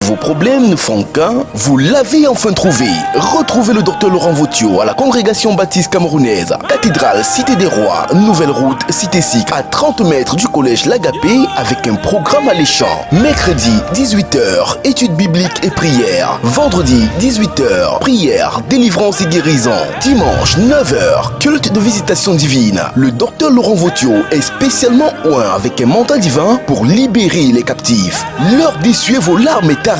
Vos problèmes ne font qu'un, vous l'avez enfin trouvé. Retrouvez le docteur Laurent Vautiot à la congrégation baptiste camerounaise, cathédrale Cité des Rois, nouvelle route Cité SIC, à 30 mètres du collège L'Agapé, avec un programme alléchant. Mercredi 18h, études bibliques et prières. Vendredi 18h, prière, délivrance et guérison. Dimanche 9h, culte de visitation divine. Le docteur Laurent Vautiot est spécialement oint avec un mandat divin pour libérer les captifs. L'heure d'essuyer vos larmes est arrivée.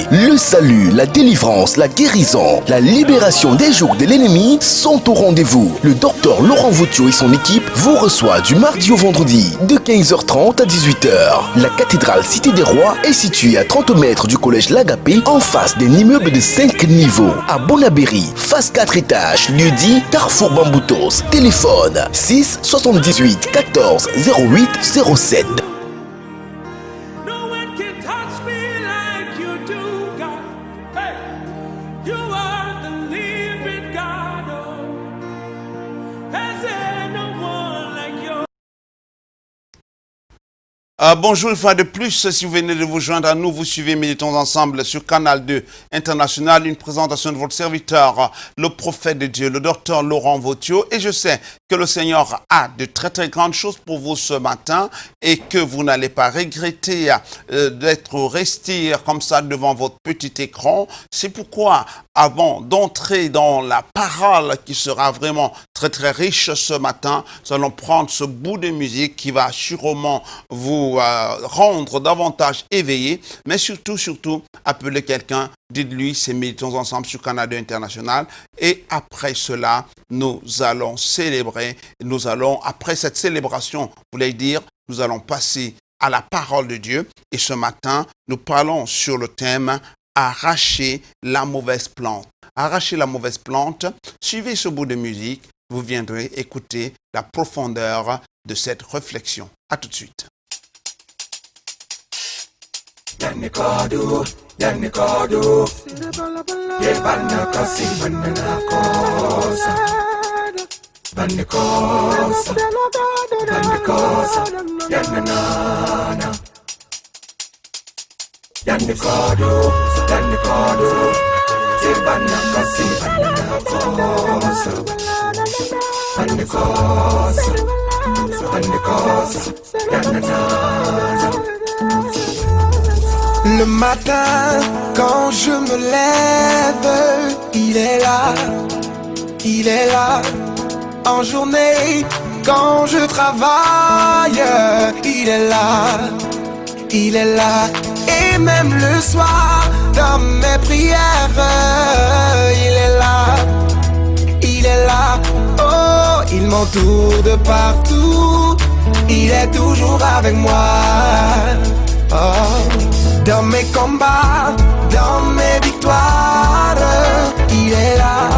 Le salut, la délivrance, la guérison, la libération des jours de l'ennemi sont au rendez-vous. Le docteur Laurent Vautiot et son équipe vous reçoit du mardi au vendredi de 15h30 à 18h. La cathédrale Cité des Rois est située à 30 mètres du collège L'Agapé, en face d'un immeuble de 5 niveaux. À Bonabéry, face 4 étages, lieu dit Carrefour Bamboutos. Téléphone 6 78 14 08 07. Bonjour une fois de plus, si vous venez de vous joindre à nous, vous suivez Méditons Ensemble sur Canal 2 International, une présentation de votre serviteur, le prophète de Dieu, le docteur Laurent Vautiot, et je sais que le Seigneur a de très très grandes choses pour vous ce matin et que vous n'allez pas regretter d'être resté comme ça devant votre petit écran. C'est pourquoi, avant d'entrer dans la parole qui sera vraiment très très riche ce matin, nous allons prendre ce bout de musique qui va sûrement vous rendre davantage éveillé, mais surtout, appeler quelqu'un, dites-lui, c'est Méditons Ensemble sur Canal 2 International, et après cela, nous allons célébrer, après cette célébration, voulez dire, nous allons passer à la parole de Dieu, et ce matin, nous parlons sur le thème arracher la mauvaise plante. Arracher la mauvaise plante, suivez ce bout de musique, vous viendrez écouter la profondeur de cette réflexion. À tout de suite. Yanikodu, Yebana kasi banana kosa, Banikosa, Yanana, Yanikodu, Yebana kasi banana kosa, Banikosa, Yanana. Le matin, quand je me lève, il est là, en journée, quand je travaille, il est là, et même le soir, dans mes prières, il est là, oh, il m'entoure de partout, il est toujours avec moi, oh. Dans mes combats, dans mes victoires, il est là,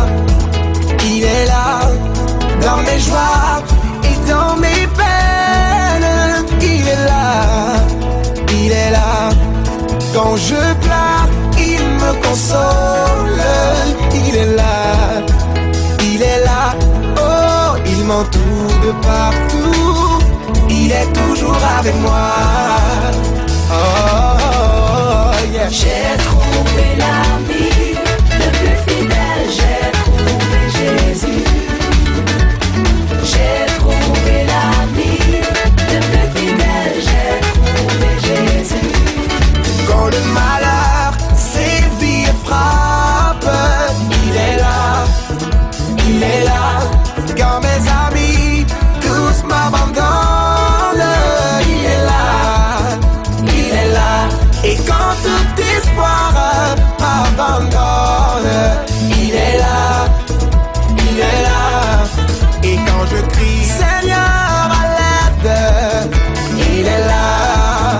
dans mes joies et dans mes peines, il est là, quand je pleure, il me console, il est là, oh, il m'entoure de partout, il est toujours avec moi, oh. J'ai trouvé l'ami le plus fidèle, j'ai trouvé Jésus. J'ai trouvé l'ami le plus fidèle, j'ai trouvé Jésus. Quand le malheur sévit et frappe, il est là, quand mes amis tous m'abandonnent, il est là, et quand tout espoir m'abandonne, il est là, et quand je crie Seigneur à l'aide, il est là,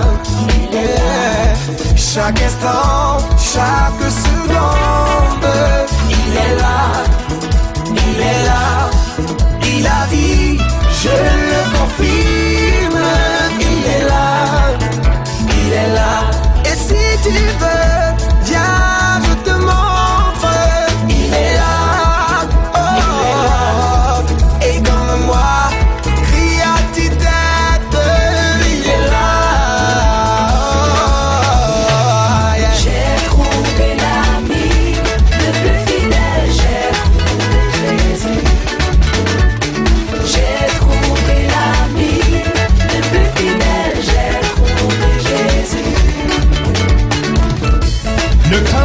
chaque instant, chaque seconde, il est là, il a dit, je le confirme, il est là, et si tu veux, viens, je te montre, il est là, oh, et comme moi, crie à tue-tête, il est là, oh, yeah. J'ai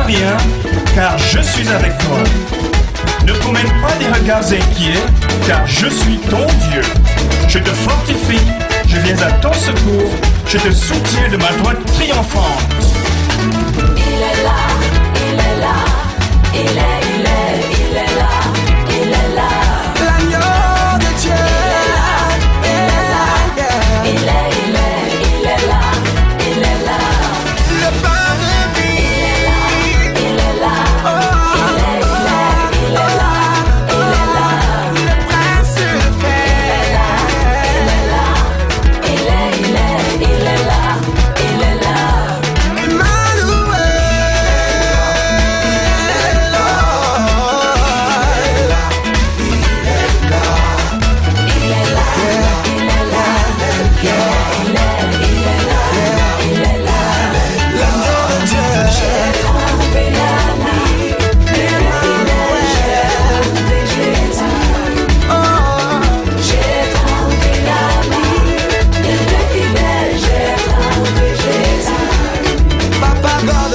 bien, car je suis avec toi. Ne promène pas des regards inquiets, car je suis ton Dieu. Je te fortifie, je viens à ton secours, je te soutiens de ma droite triomphante. Il est là, il est là, il est là, il est là. L'agneau de Dieu. Il est là, il est là, il est là. Le pain de vie. Il est là, il est là, Le prince de paix. il est là, il est là. Emmanuel. Papa God,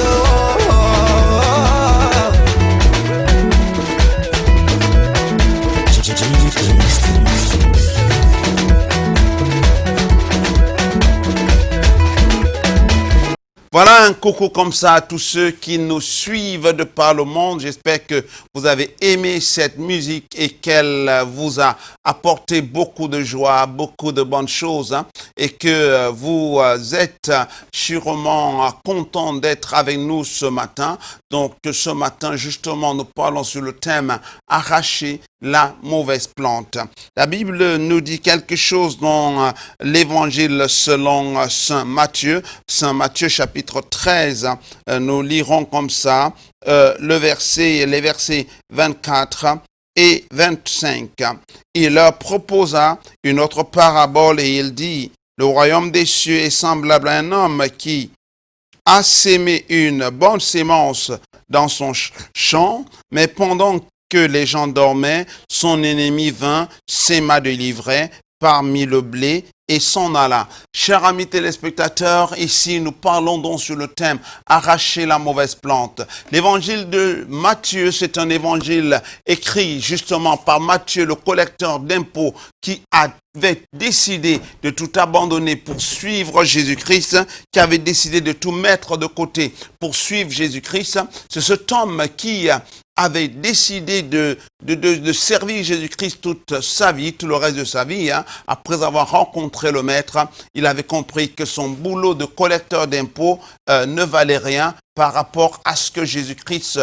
Voilà un coucou comme ça à tous ceux qui nous suivent de par le monde. J'espère que vous avez aimé cette musique et qu'elle vous a apporté beaucoup de joie, beaucoup de bonnes choses, hein, et que vous êtes sûrement contents d'être avec nous ce matin. Donc ce matin, justement, nous parlons sur le thème « Arracher la mauvaise plante ». La Bible nous dit quelque chose dans l'Évangile selon Saint Matthieu chapitre 13. Nous lirons comme ça les versets 24 et 25. Il leur proposa une autre parabole et il dit « Le royaume des cieux est semblable à un homme qui a sémé une bonne sémence dans son champ, mais pendant que les gens dormaient, son ennemi vint, séma de l'ivraie parmi le blé et s'en alla. » Chers amis téléspectateurs, ici nous parlons donc sur le thème « Arracher la mauvaise plante ». L'évangile de Matthieu, c'est un évangile écrit justement par Matthieu, le collecteur d'impôts, qui avait décidé de tout abandonner pour suivre Jésus-Christ, qui avait décidé de tout mettre de côté pour suivre Jésus-Christ. C'est cet homme qui avait décidé de servir Jésus-Christ toute sa vie, tout le reste de sa vie, hein. Après avoir rencontré le Maître, il avait compris que son boulot de collecteur d'impôts ne valait rien par rapport à ce que Jésus-Christ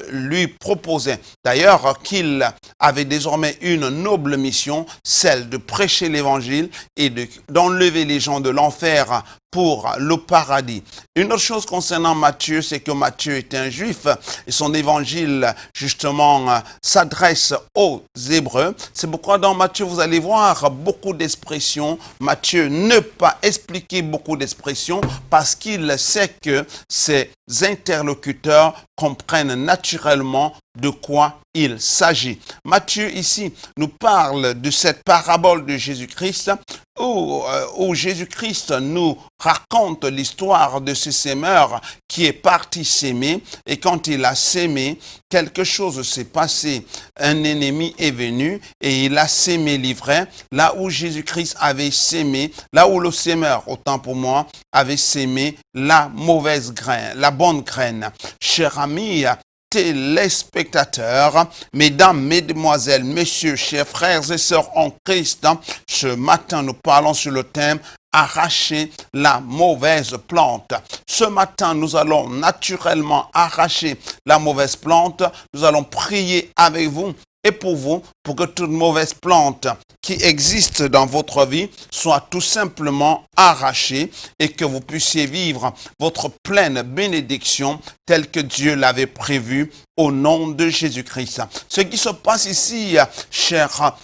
lui proposait. D'ailleurs, qu'il avait désormais une noble mission, celle de prêcher l'évangile et d'enlever les gens de l'enfer pour le paradis. Une autre chose concernant Matthieu, c'est que Matthieu était un juif et son évangile, justement, s'adresse aux Hébreux. C'est pourquoi dans Matthieu, vous allez voir beaucoup d'expressions. Matthieu ne pas expliquer beaucoup d'expressions parce qu'il sait que ses interlocuteurs comprennent naturellement de quoi il s'agit. Matthieu ici nous parle de cette parabole de Jésus-Christ où Jésus-Christ nous raconte l'histoire de ce sémeur qui est parti s'aimer et quand il a sémé, quelque chose s'est passé. Un ennemi est venu et il a sémé l'ivraie là où Jésus-Christ avait sémé, là où le sémeur, autant pour moi, avait sémé la mauvaise graine, la bonne graine. Cher ami, téléspectateurs, mesdames, mesdemoiselles, messieurs, chers frères et sœurs en Christ, ce matin nous parlons sur le thème arracher la mauvaise plante. Ce matin, nous allons naturellement arracher la mauvaise plante. Nous allons prier avec vous et pour vous, pour que toute mauvaise plante qui existe dans votre vie soit tout simplement arrachée et que vous puissiez vivre votre pleine bénédiction telle que Dieu l'avait prévu au nom de Jésus-Christ. Ce qui se passe ici, chers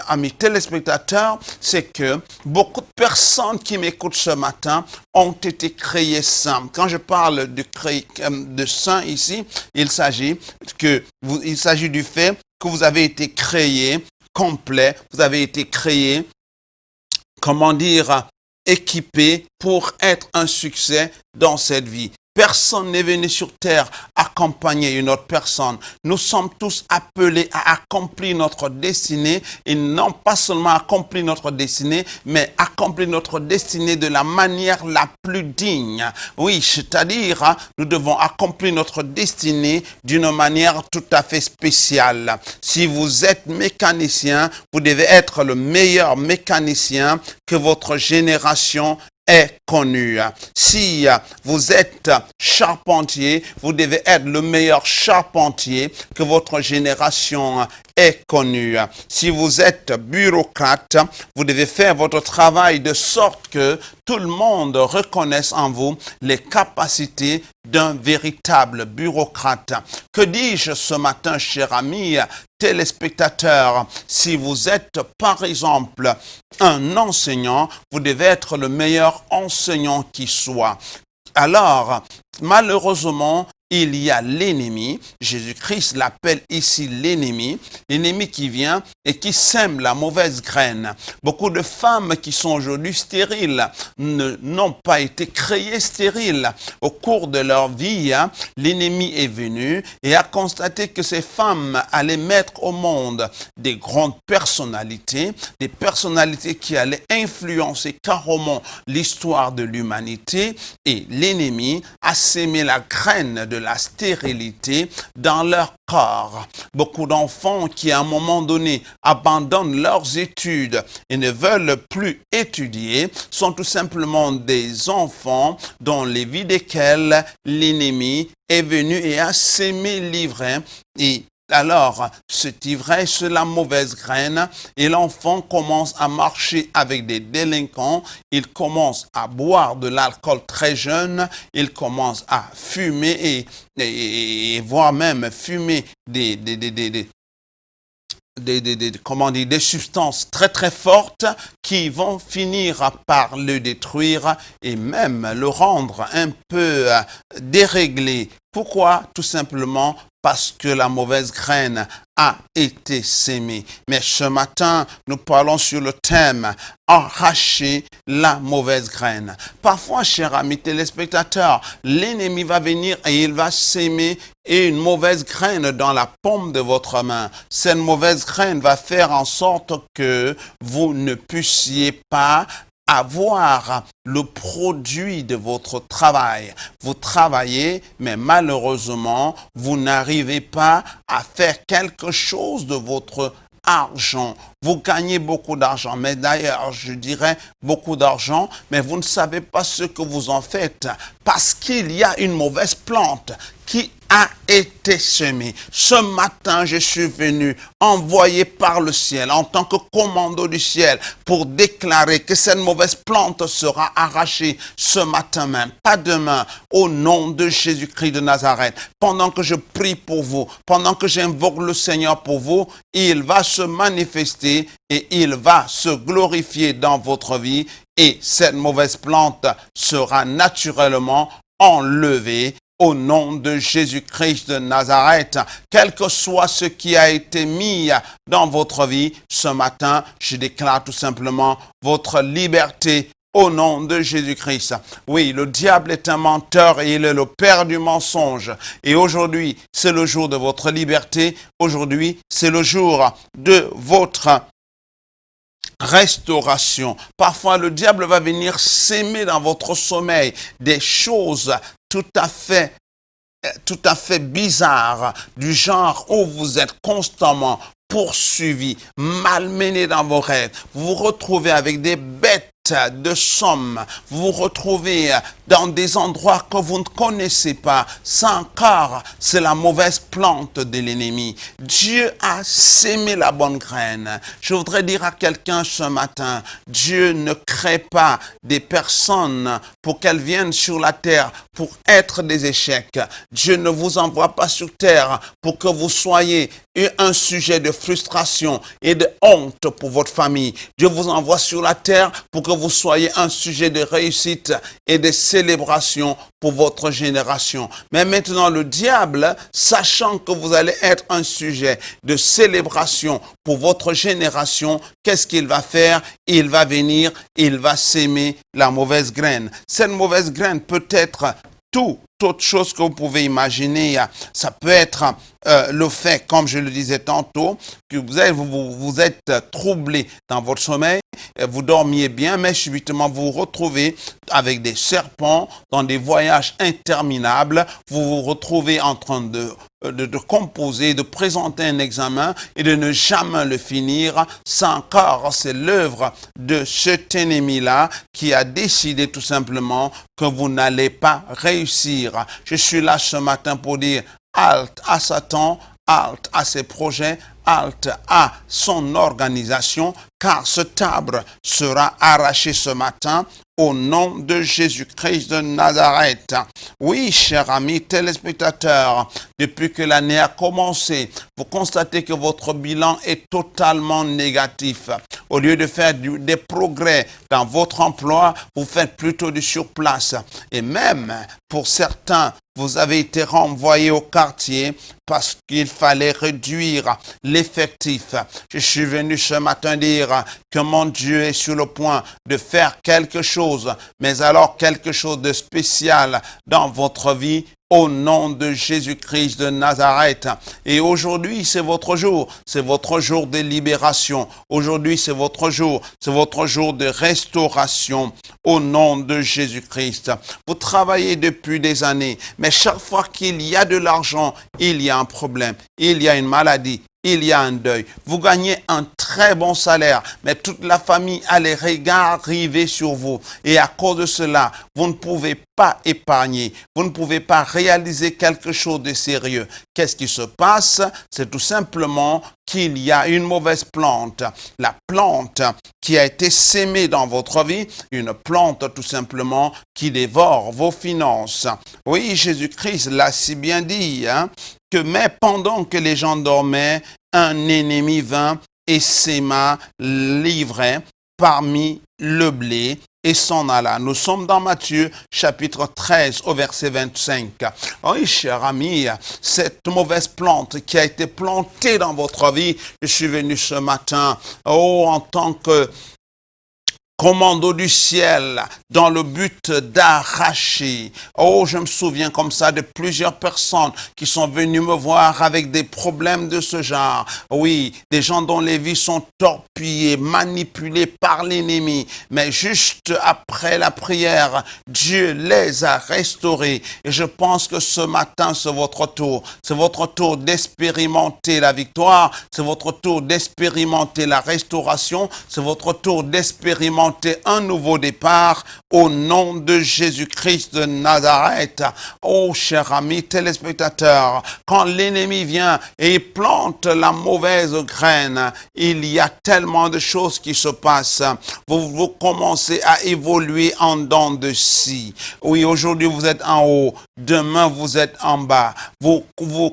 amis téléspectateurs, c'est que beaucoup de personnes qui m'écoutent ce matin ont été créées saints. Quand je parle de saints ici, il s'agit du fait que vous avez été créés complet, vous avez été créés, équipés pour être un succès dans cette vie. Personne n'est venu sur terre accompagner une autre personne. Nous sommes tous appelés à accomplir notre destinée et non pas seulement accomplir notre destinée, mais accomplir notre destinée de la manière la plus digne. Oui, c'est-à-dire, nous devons accomplir notre destinée d'une manière tout à fait spéciale. Si vous êtes mécanicien, vous devez être le meilleur mécanicien que votre génération est connu. Si vous êtes charpentier, vous devez être le meilleur charpentier que votre génération est connue. Si vous êtes bureaucrate, vous devez faire votre travail de sorte que tout le monde reconnaisse en vous les capacités d'un véritable bureaucrate. Que dis-je ce matin, cher ami téléspectateur? Si vous êtes, par exemple, un enseignant, vous devez être le meilleur enseignant qui soit. Alors, malheureusement, il y a l'ennemi. Jésus-Christ l'appelle ici l'ennemi qui vient et qui sème la mauvaise graine. Beaucoup de femmes qui sont aujourd'hui stériles n'ont pas été créées stériles. Au cours de leur vie, l'ennemi est venu et a constaté que ces femmes allaient mettre au monde des grandes personnalités, des personnalités qui allaient influencer carrément l'histoire de l'humanité, et l'ennemi a sémé la graine de la stérilité dans leur corps. Beaucoup d'enfants qui à un moment donné abandonnent leurs études et ne veulent plus étudier sont tout simplement des enfants dans les vies desquels l'ennemi est venu et a sémé l'ivraie. Et alors, cet ivraie, c'est la mauvaise graine et l'enfant commence à marcher avec des délinquants, il commence à boire de l'alcool très jeune, il commence à fumer et voire même fumer des substances très très fortes qui vont finir par le détruire et même le rendre un peu déréglé. Pourquoi? Tout simplement parce que la mauvaise graine a été sémée. Mais ce matin, nous parlons sur le thème « Arracher la mauvaise graine ». Parfois, chers amis téléspectateurs, l'ennemi va venir et il va s'aimer une mauvaise graine dans la paume de votre main. Cette mauvaise graine va faire en sorte que vous ne puissiez pas avoir le produit de votre travail. Vous travaillez, mais malheureusement, vous n'arrivez pas à faire quelque chose de votre argent. Vous gagnez beaucoup d'argent, mais d'ailleurs, je dirais beaucoup d'argent, mais vous ne savez pas ce que vous en faites parce qu'il y a une mauvaise plante qui a été semée. Ce matin, je suis venu envoyé par le ciel en tant que commando du ciel pour déclarer que cette mauvaise plante sera arrachée ce matin même, pas demain, au nom de Jésus-Christ de Nazareth. Pendant que je prie pour vous, pendant que j'invoque le Seigneur pour vous, il va se manifester et il va se glorifier dans votre vie et cette mauvaise plante sera naturellement enlevée au nom de Jésus-Christ de Nazareth. Quel que soit ce qui a été mis dans votre vie, ce matin, je déclare tout simplement votre liberté au nom de Jésus-Christ. Oui, le diable est un menteur et il est le père du mensonge. Et aujourd'hui, c'est le jour de votre liberté. Aujourd'hui, c'est le jour de votre restauration. Parfois, le diable va venir s'aimer dans votre sommeil des choses tout à fait bizarres, du genre où vous êtes constamment poursuivi, malmené dans vos rêves. Vous vous retrouvez avec des bêtes de somme, vous vous retrouvez dans des endroits que vous ne connaissez pas. Ça encore, c'est la mauvaise plante de l'ennemi. Dieu a sémé la bonne graine. Je voudrais dire à quelqu'un ce matin, Dieu ne crée pas des personnes pour qu'elles viennent sur la terre pour être des échecs. Dieu ne vous envoie pas sur terre pour que vous soyez un sujet de frustration et de honte pour votre famille. Dieu vous envoie sur la terre pour que vous soyez un sujet de réussite et de célébration pour votre génération. Mais maintenant, le diable, sachant que vous allez être un sujet de célébration pour votre génération, qu'est-ce qu'il va faire? Il va venir, il va s'aimer la mauvaise graine. Cette mauvaise graine peut être toute autre chose que vous pouvez imaginer. Ça peut être le fait, comme je le disais tantôt, que vous êtes troublé dans votre sommeil, vous dormiez bien, mais subitement vous vous retrouvez avec des serpents dans des voyages interminables, vous vous retrouvez en train de composer, de présenter un examen et de ne jamais le finir. Ça encore, c'est l'œuvre de cet ennemi-là qui a décidé tout simplement que vous n'allez pas réussir. Je suis là ce matin pour dire halte à Satan, halte à ses projets, halte à son organisation, car ce sabre sera arraché ce matin au nom de Jésus-Christ de Nazareth. Oui, chers amis téléspectateurs, depuis que l'année a commencé, vous constatez que votre bilan est totalement négatif. Au lieu de faire des progrès dans votre emploi, vous faites plutôt du surplace. Et même pour certains, vous avez été renvoyé au quartier parce qu'il fallait réduire l'effectif. Je suis venu ce matin dire que mon Dieu est sur le point de faire quelque chose, mais alors quelque chose de spécial dans votre vie, au nom de Jésus-Christ de Nazareth. Et aujourd'hui, c'est votre jour de libération. Aujourd'hui, c'est votre jour de restauration, au nom de Jésus-Christ. Vous travaillez depuis des années, mais chaque fois qu'il y a de l'argent, il y a un problème, il y a une maladie, il y a un deuil. Vous gagnez un très bon salaire, mais toute la famille a les regards rivés sur vous. Et à cause de cela, vous ne pouvez pas épargner. Vous ne pouvez pas réaliser quelque chose de sérieux. Qu'est-ce qui se passe? C'est tout simplement qu'il y a une mauvaise plante. La plante qui a été sémée dans votre vie, une plante tout simplement qui dévore vos finances. Oui, Jésus-Christ l'a si bien dit, mais pendant que les gens dormaient, un ennemi vint et sema l'ivraie parmi le blé et s'en alla. Nous sommes dans Matthieu chapitre 13 au verset 25. Oui, cher ami, cette mauvaise plante qui a été plantée dans votre vie, je suis venu ce matin, en tant que commando du ciel, dans le but d'arracher. Oh, je me souviens comme ça de plusieurs personnes qui sont venues me voir avec des problèmes de ce genre. Oui, des gens dont les vies sont torpillées, manipulées par l'ennemi. Mais juste après la prière, Dieu les a restaurés. Et je pense que ce matin, c'est votre tour. C'est votre tour d'expérimenter la victoire. C'est votre tour d'expérimenter la restauration. C'est votre tour d'expérimenter un nouveau départ au nom de Jésus-Christ de Nazareth. Oh, cher ami téléspectateur, quand l'ennemi vient et plante la mauvaise graine, il y a tellement de choses qui se passent. Vous commencez à évoluer en dents de scie. Oui, aujourd'hui vous êtes en haut, demain vous êtes en bas.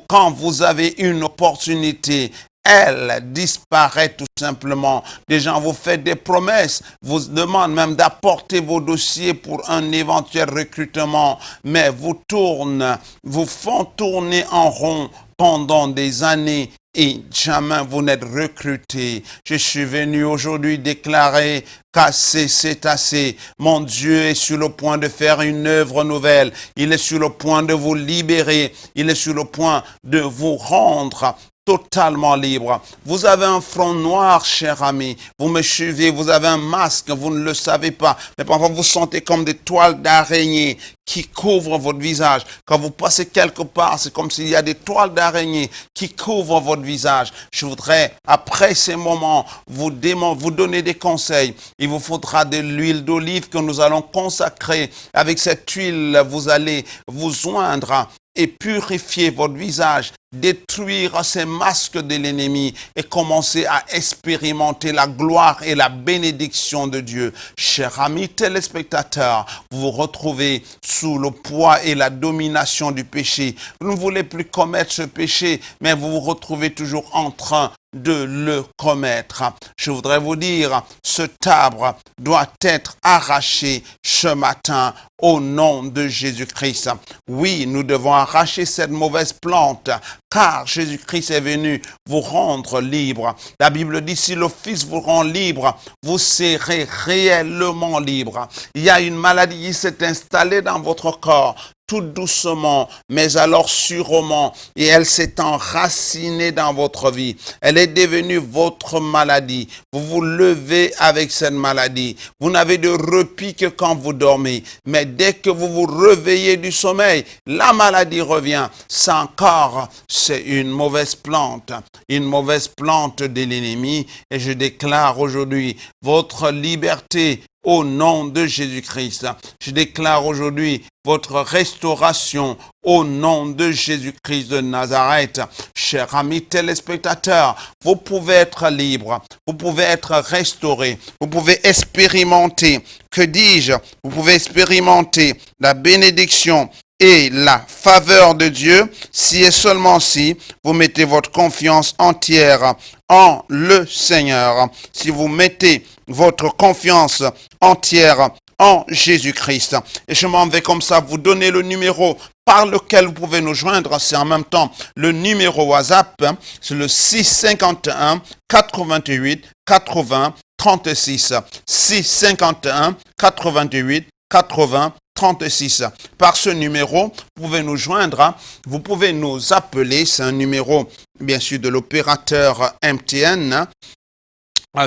Quand vous avez une opportunité, elle disparaît tout simplement. Des gens vous font des promesses, vous demandent même d'apporter vos dossiers pour un éventuel recrutement, mais vous font tourner en rond pendant des années et jamais vous n'êtes recruté. Je suis venu aujourd'hui déclarer qu'assez, c'est assez. Mon Dieu est sur le point de faire une œuvre nouvelle. Il est sur le point de vous libérer. Il est sur le point de vous rendre totalement libre. Vous avez un front noir, cher ami. Vous me suivez, vous avez un masque, vous ne le savez pas. Mais parfois, vous sentez comme des toiles d'araignée qui couvrent votre visage. Quand vous passez quelque part, c'est comme s'il y a des toiles d'araignée qui couvrent votre visage. Je voudrais, après ces moments, vous donner des conseils. Il vous faudra de l'huile d'olive que nous allons consacrer. Avec cette huile, vous allez vous oindre et purifier votre visage, détruire ces masques de l'ennemi et commencer à expérimenter la gloire et la bénédiction de Dieu. Chers amis téléspectateurs, vous vous retrouvez sous le poids et la domination du péché. Vous ne voulez plus commettre ce péché, mais vous vous retrouvez toujours en train de le commettre. Je voudrais vous dire, ce sabre doit être arraché ce matin au nom de Jésus-Christ. Oui, nous devons arracher cette mauvaise plante, car Jésus-Christ est venu vous rendre libre. La Bible dit, si le Fils vous rend libre, vous serez réellement libre. Il y a une maladie qui s'est installée dans votre corps. tout doucement, mais alors sûrement, et elle s'est enracinée dans votre vie. Elle est devenue votre maladie. Vous vous levez avec cette maladie. Vous n'avez de repos que quand vous dormez. Mais dès que vous vous réveillez du sommeil, la maladie revient. Ça encore, c'est une mauvaise plante de l'ennemi. Et je déclare aujourd'hui votre liberté au nom de Jésus-Christ. Je déclare aujourd'hui votre restauration au nom de Jésus-Christ de Nazareth. Chers amis téléspectateurs, vous pouvez être libres, vous pouvez être restaurés, vous pouvez expérimenter, que dis-je, vous pouvez expérimenter la bénédiction et la faveur de Dieu si et seulement si vous mettez votre confiance entière en le Seigneur. Si vous mettez votre confiance entière en Jésus-Christ. Et je m'en vais comme ça vous donner le numéro par lequel vous pouvez nous joindre. C'est en même temps le numéro WhatsApp. C'est le 651 88 80 36. 651 88 80 36. Par ce numéro, vous pouvez nous joindre, vous pouvez nous appeler. C'est un numéro, bien sûr, de l'opérateur MTN.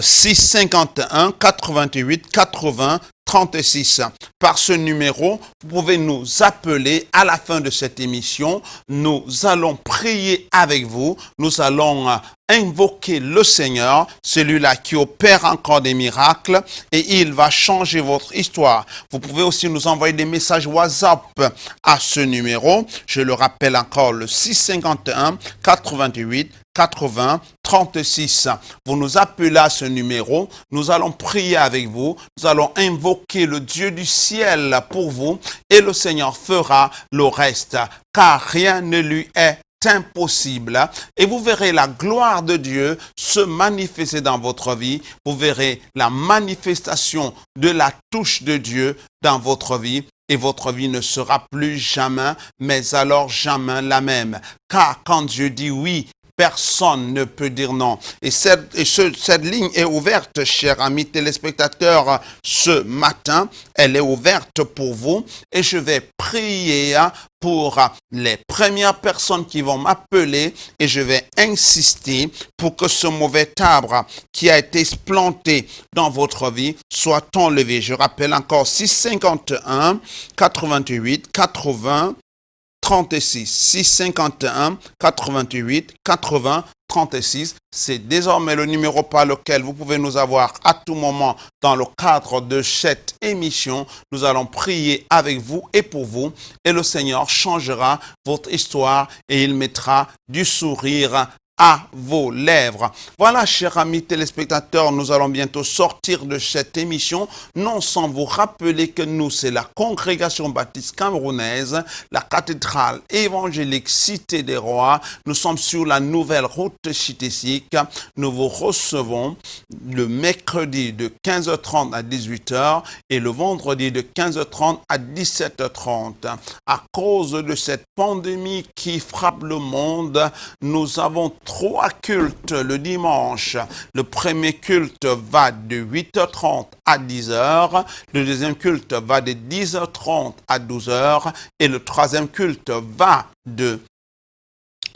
651 88 80 36. Par ce numéro, vous pouvez nous appeler à la fin de cette émission. Nous allons prier avec vous. Nous allons invoquer le Seigneur, celui-là qui opère encore des miracles, et il va changer votre histoire. Vous pouvez aussi nous envoyer des messages WhatsApp à ce numéro. Je le rappelle encore, le 651 88 80 36. Vous nous appelez à ce numéro, nous allons prier avec vous, nous allons invoquer le Dieu du ciel pour vous, et le Seigneur fera le reste, car rien ne lui est impossible. Et vous verrez la gloire de Dieu se manifester dans votre vie. Vous verrez la manifestation de la touche de Dieu dans votre vie. Et votre vie ne sera plus jamais, mais alors jamais la même. Car quand Dieu dit oui, personne ne peut dire non. Et cette ligne est ouverte, chers amis téléspectateurs, ce matin. Elle est ouverte pour vous. Et je vais prier pour les premières personnes qui vont m'appeler, et je vais insister pour que ce mauvais arbre qui a été planté dans votre vie soit enlevé. Je rappelle encore 651 88 80 36. 651 88 80 36. C'est désormais le numéro par lequel vous pouvez nous avoir à tout moment dans le cadre de cette émission. Nous allons prier avec vous et pour vous, et le Seigneur changera votre histoire et il mettra du sourire à vos lèvres. Voilà, chers amis téléspectateurs, nous allons bientôt sortir de cette émission, non sans vous rappeler que nous, c'est la congrégation baptiste camerounaise, la cathédrale évangélique Cité des Rois. Nous sommes sur la nouvelle route chitésique. Nous vous recevons le mercredi de 15h30 à 18h et le vendredi de 15h30 à 17h30. À cause de cette pandémie qui frappe le monde, nous avons 3 cultes le dimanche. Le premier culte va de 8h30 à 10h. Le deuxième culte va de 10h30 à 12h. Et le troisième culte va de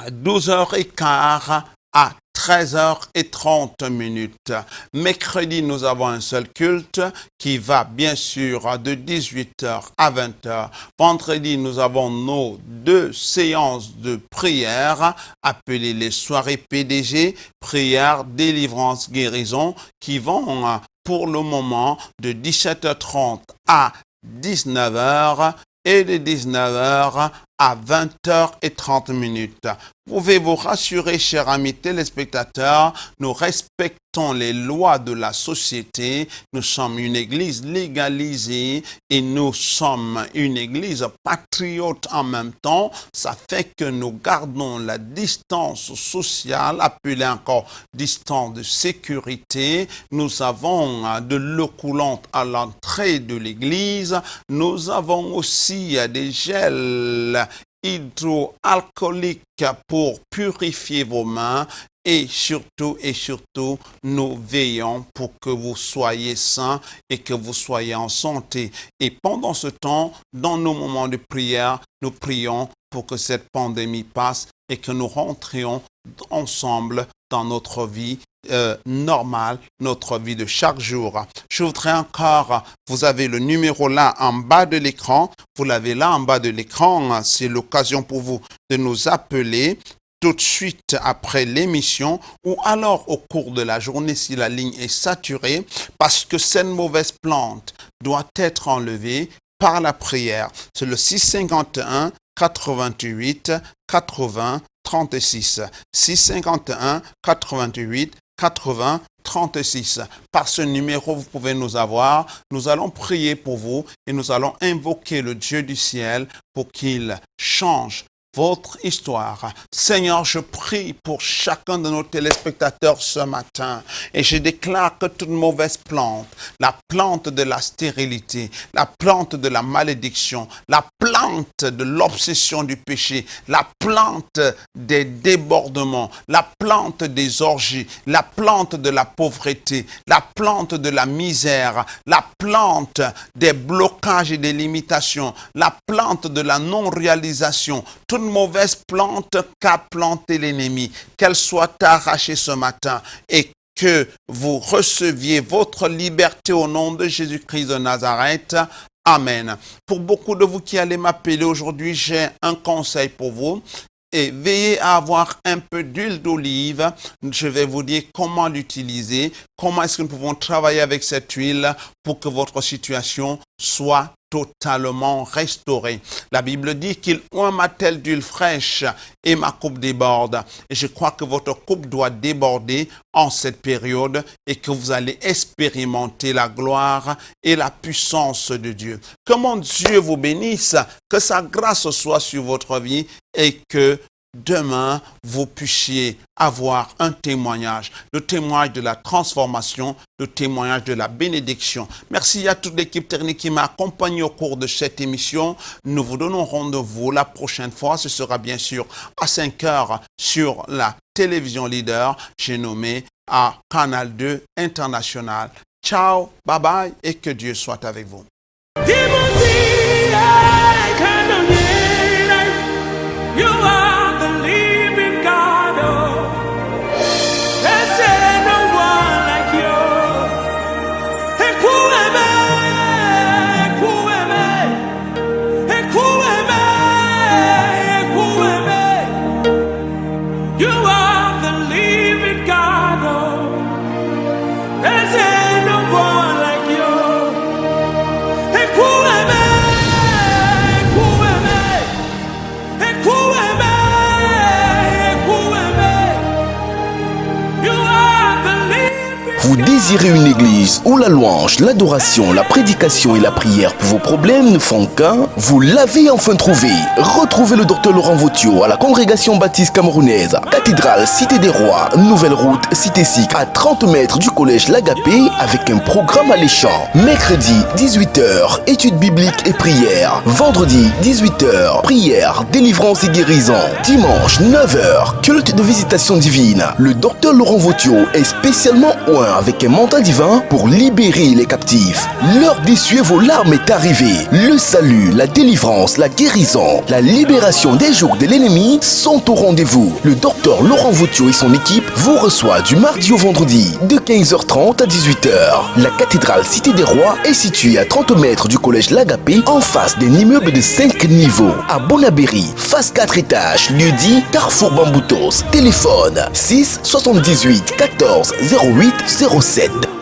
12h15 à 13h30. Mercredi, nous avons un seul culte qui va bien sûr de 18h à 20h. Vendredi, nous avons nos 2 séances de prière appelées les soirées PDG, prière, délivrance, guérison, qui vont pour le moment de 17h30 à 19h et de 19h à 20h30. Vous pouvez vous rassurer, chers amis téléspectateurs, nous respectons les lois de la société. Nous sommes une église légalisée et nous sommes une église patriote en même temps. Ça fait que nous gardons la distance sociale, appelée encore distance de sécurité. Nous avons de l'eau coulante à l'entrée de l'église. Nous avons aussi des gels hydroalcooliques pour purifier vos mains, et surtout, nous veillons pour que vous soyez sains et que vous soyez en santé. Et pendant ce temps, dans nos moments de prière, nous prions pour que cette pandémie passe et que nous rentrions ensemble dans notre vie normale, notre vie de chaque jour. Je voudrais encore, vous avez le numéro là en bas de l'écran, vous l'avez là en bas de l'écran, c'est l'occasion pour vous de nous appeler tout de suite après l'émission ou alors au cours de la journée si la ligne est saturée, parce que cette mauvaise plante doit être enlevée par la prière. C'est le 651 88 80 36. 651 88 80 36. Par ce numéro, vous pouvez nous avoir. Nous allons prier pour vous et nous allons invoquer le Dieu du ciel pour qu'il change votre histoire. Seigneur, je prie pour chacun de nos téléspectateurs ce matin et je déclare que toute mauvaise plante, la plante de la stérilité, la plante de la malédiction, la plante de l'obsession du péché, la plante des débordements, la plante des orgies, la plante de la pauvreté, la plante de la misère, la plante des blocages et des limitations, la plante de la non-réalisation, toute mauvaise plante qu'a planté l'ennemi, qu'elle soit arrachée ce matin et que vous receviez votre liberté au nom de Jésus-Christ de Nazareth. Amen. Pour beaucoup de vous qui allez m'appeler aujourd'hui, j'ai un conseil pour vous. Et veillez à avoir un peu d'huile d'olive. Je vais vous dire comment l'utiliser, comment est-ce que nous pouvons travailler avec cette huile pour que votre situation soit totalement restaurée. La Bible dit qu'il oint ma telle d'huile fraîche et ma coupe déborde. Et je crois que votre coupe doit déborder en cette période et que vous allez expérimenter la gloire et la puissance de Dieu. Que mon Dieu vous bénisse, que sa grâce soit sur votre vie et que demain, vous puissiez avoir un témoignage, le témoignage de la transformation, le témoignage de la bénédiction. Merci à toute l'équipe technique qui m'a accompagné au cours de cette émission. Nous vous donnons rendez-vous la prochaine fois. Ce sera bien sûr à 5 heures sur la télévision leader, j'ai nommé à Canal 2 International. Ciao, bye bye et que Dieu soit avec vous. Vous désirez une église où la louange, l'adoration, la prédication et la prière pour vos problèmes ne font qu'un? Vous l'avez enfin trouvé. Retrouvez le docteur Laurent Vauthieu à la congrégation baptiste camerounaise, cathédrale Cité des Rois, nouvelle route Cité SIC, à 30 mètres du collège L'Agapé, avec un programme alléchant. Mercredi 18h, études bibliques et prières. Vendredi 18h, prière, délivrance et guérison. Dimanche 9h, culte de visitation divine. Le docteur Laurent Vauthieu est spécialement oint avec un mandat divin pour libérer les captifs. L'heure d'essuyer vos larmes est arrivée. Le salut, la délivrance, la guérison, la libération des jours de l'ennemi sont au rendez-vous. Le docteur Laurent Vauthieu et son équipe vous reçoit du mardi au vendredi de 15h30 à 18h. La cathédrale Cité des Rois est située à 30 mètres du collège L'Agapé, en face d'un immeuble de 5 niveaux à Bonabéry, face 4 étages, lieu-dit Carrefour Bamboutos. Téléphone 6 78 14 08 07.